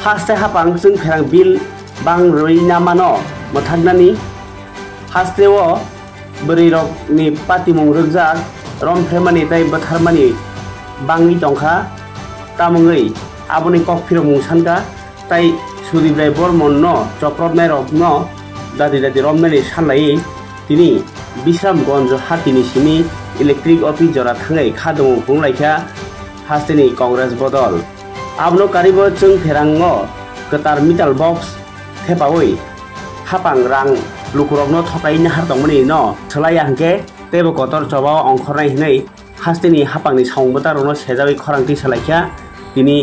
haste hapang sung pherang bil bang roina mano mothaknani haste o beri rok ni patimung rujak rom phremani dai batharmani bangni tongkha tamungei aboni kok phirmung sanka tai sudibrai bormon no choprobnai rok no dadi romnani sanlai tini Bisramganj hatini simi electric office jora thangai khadung punglaikha hasteni Congress bodol abno karibo chung pherango ketar metal box thepawoi hapang rang lukurokno thokaina hartongmani no selaya hangke tebo kotor chobao ongkhornai hinai hasteni hapangni saungbotarokno sejabai khorangti salaikha tini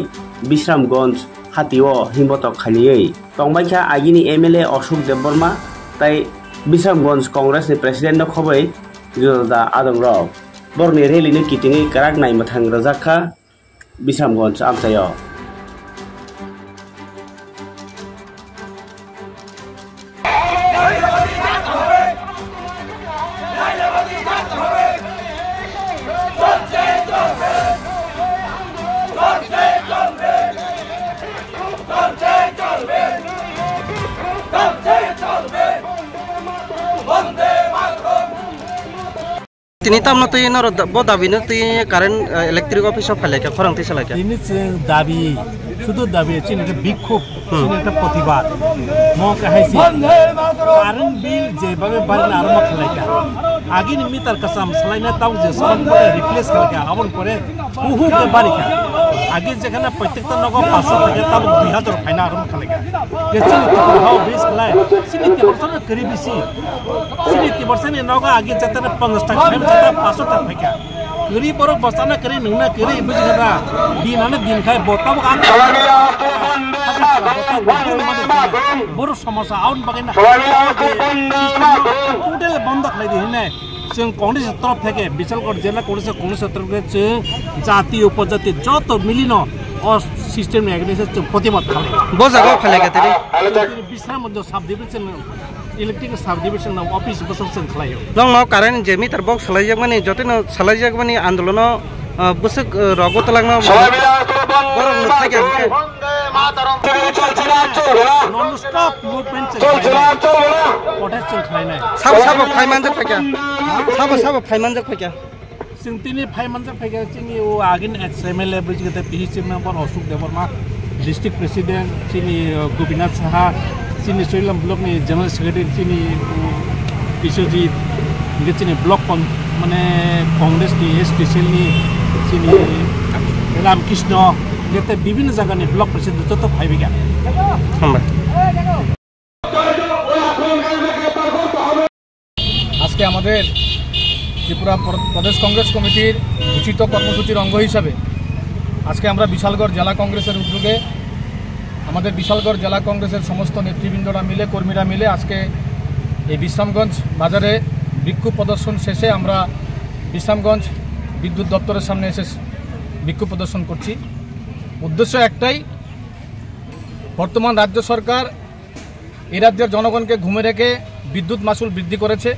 Bisramganj hatio himbotok khaliei tongbaikha agini MLA Ashok Debbarma tai Bisramganj Congress ni President no khobai Joda Adongrok borni rally ni kitingi karak nai mathang rajakha Bisramganj amchayo Tini tamno tu ini bo dabi nu tu current electric office of Faleka, korang tu selaka. Ini dabi, sudah dabi, cini itu bikku, cini itu potibat. Mau kahasi, current bill jebabe balik naruh Faleka. Agi ni mitar kasam, selain itu tahu jesuan boleh replace Faleka, awal boleh uhu ke balik. Agi jekana petik tu nogo pasal Faleka tahu dihajar fina naruh Faleka. Kecil itu how base kelai, sini tiap orang keribisi, sini tiap orang ini nogo agi jatana pengestak. Pasok tak mereka. Kiri baru bosana kiri nungna kiri ibu juga din ane din kai botol kan. Baru samosa आउन बगैना. Udah bandak lagi ini. Ceng Congress terap theke Bichalgarh jela Congress terap ke ceng jati upajati joto milino और system में agriculture प्रतिमत खाले बहुत जगह खालेगा तेरे Bisramganj sub division electric sub division office बसों से खाले लोग ना कारण जेमी तरबोक सलाइजक मनी जोते ना सलाइजक मनी आंदोलन बसक रगोत लगना बरं मुख्य क्या नॉन स्टॉप मूवमेंट प्रोटेस्ट खाले सब फाइमांजक क्या सब फाइमांजक क्या Sintini Paimanjak Pega Chini Agin at MLA Bridge get a PhD member Ashok Debbarma, District President, Chini Gopinath Saha, Chini Soilam Block General Secretary Chini Biswajit, Chini Block Mane Congress ki especially Chini Ram Krishna, get a Bibin Zagani Block President Toto Paiviga. আজকে আমাদের ত্রিপুরা প্রদেশ কংগ্রেস কমিটির উচিত কর্মসূচির অঙ্গ হিসাবে আজকে আমরা বিশালগড় জেলা কংগ্রেসের উদ্যোগে আমাদের বিশালগড় জেলা কংগ্রেসের সমস্ত নেতৃবৃন্দরা মিলে কর্মীরা মিলে আজকে এই বিশ্রামগঞ্জ বাজারে বিক্ষোভ প্রদর্শন শেষে আমরা বিশ্রামগঞ্জ বিদ্যুৎ দপ্তরের সামনে এসে বিক্ষোভ প্রদর্শন করছি। উদ্দেশ্য একটাই, বর্তমান রাজ্য সরকার এই রাজ্যের জনগণকে ঘুমে রেখে বিদ্যুৎ মাশুল বৃদ্ধি করেছে,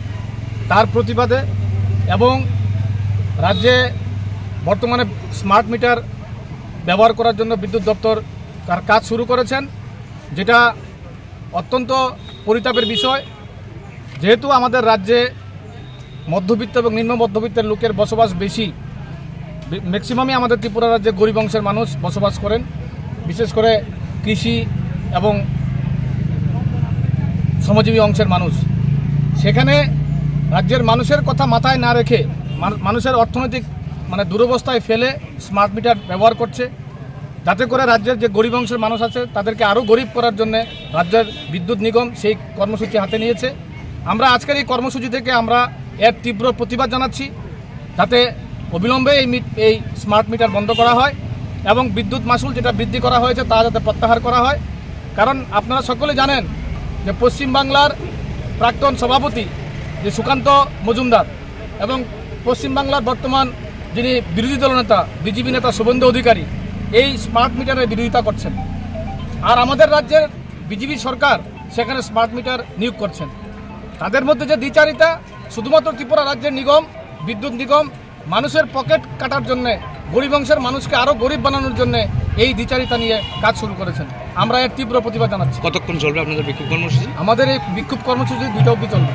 তার প্রতিবাদে এবং রাজ্যে বর্তমানে স্মার্ট মিটার ব্যবহার করার জন্য বিদ্যুৎ দপ্তর তার কাজ শুরু করেছেন, যেটা অত্যন্ত পরিতাপের বিষয়। যেহেতু আমাদের রাজ্যে মধ্যবিত্ত এবং নিম্ন মধ্যবিত্তের লোকের বসবাস বেশি, ম্যাক্সিমামই আমাদের ত্রিপুরা রাজ্যে গরিব অংশের মানুষ বসবাস করেন, বিশেষ করে কৃষি এবং শ্রমজীবী অংশের মানুষ। সেখানে রাজ্যের মানুষের কথা মাথায় না রেখে মানুষের অর্থনৈতিক দুরবস্থায় ফেলে স্মার্ট মিটার ব্যবহার করছে, যাতে করে রাজ্যের যে গরিব অংশের মানুষ আছে তাদেরকে আরও গরিব করার জন্য রাজ্যের বিদ্যুৎ নিগম সেই কর্মসূচি হাতে নিয়েছে। আমরা আজকের এই কর্মসূচি থেকে আমরা এর তীব্র প্রতিবাদ জানাচ্ছি, যাতে অবিলম্বে এই স্মার্ট মিটার বন্ধ করা হয় এবং বিদ্যুৎ মাশুল যেটা বৃদ্ধি করা হয়েছে তা যাতে প্রত্যাহার করা হয়। কারণ আপনারা সকলে জানেন যে পশ্চিমবাংলার প্রাক্তন সভাপতি যে সুকান্ত মজুমদার এবং পশ্চিমবাংলার বর্তমান যিনি বিরোধী দলনেতা বিজেপি নেতা শুভেন্দু অধিকারী এই স্মার্ট মিটারের বিরোধিতা করছেন, আর আমাদের রাজ্যের বিজেপি সরকার সেখানে স্মার্ট মিটার নিয়োগ করছেন। তাদের মধ্যে যে দ্বিচারিতা, শুধুমাত্র ত্রিপুরা রাজ্যের নিগম বিদ্যুৎ নিগম মানুষের পকেট কাটার জন্য, গরিব অংশের মানুষকে আরও গরিব বানানোর জন্য এই দ্বিচারিতা নিয়ে কাজ শুরু করেছেন। আমরা এর তীব্র প্রতিবাদ জানাচ্ছি। কতক্ষণ চলবে আপনাদের বিক্ষোভ কর্মসূচি? আমাদের এই বিক্ষোভ কর্মসূচি 2টা অবধি চলবে।